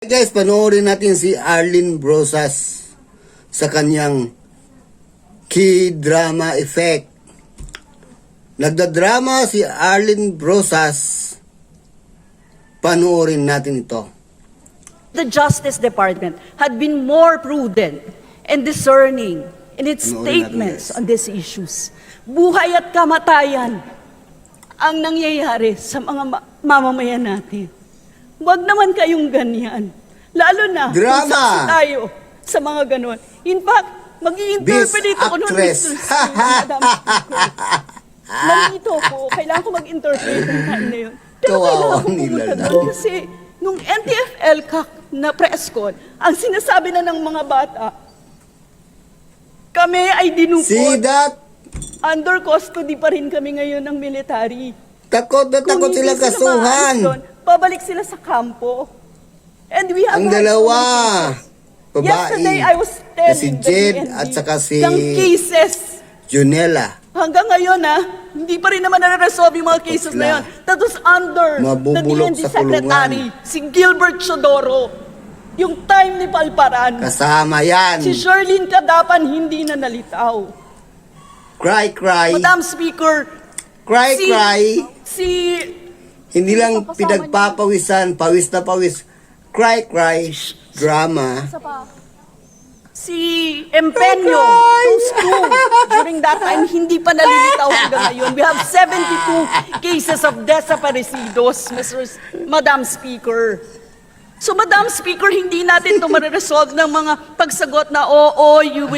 Guys, panoorin natin si Arlene Brosas sa kanyang K-drama effect. Nagdadrama si Arlene Brosas. Panoorin natin ito. The Justice Department had been more prudent and discerning in its statements on these issues. Buhay at kamatayan ang nangyayari sa mga mamamayan natin. Huwag naman kayong ganyan. Lalo na Drama. kung saksi tayo sa mga ganon. In fact, mag-i-interpret ako nung actress. Madam Speaker. Nalito ko, kailangan ko mag-interpret ng time na yun. Pero Kawawa kailangan ko nila pumunta lang. doon kasi nung NTFL na press con, ang sinasabi na ng mga bata, kami ay dinukot. See that? Under custody pa rin kami ngayon ng military. Takot na takot sila kasuhan. Pabalik sila sa kampo. And we have Ang had dalawa, so many cases. babae, Yesterday, I was telling si the Jed DND at saka si ng cases. Junella. Hanggang ngayon, hindi pa rin naman nare-resolve yung mga cases na yun. That was under the Mabubulok DND sa kulungan. Secretary, si Gilbert Chodoro. Yung time ni Palparan. Kasama yan. Si Sherlyn Cadapan hindi na nalitaw. Cry, cry. Madam Speaker, Cry, cry. si Hindi lang kasama pinagpapawisan, pawis na pawis. Cry, cry. Drama. si Empeño, those two, during that time, hindi pa nalilitaw hanggang ngayon. We have 72 cases of desaparecidos, Madam Speaker. So, Madam Speaker, hindi natin ito mariresolve ng mga pagsagot na, oo, we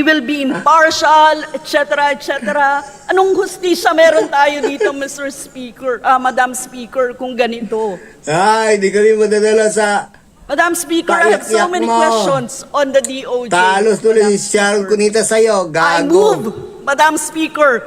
will be impartial, etc., etc. Anong hustisya meron tayo dito, Mr. Speaker, Madam Speaker, kung ganito? Ay, di kami madadala sa Madam Speaker, I have so Paiyak-iyak many mo. questions on the DOJ. talos tuloy Madam si Sharon Speaker. Cunita sa'yo. I Gago. move, Madam Speaker,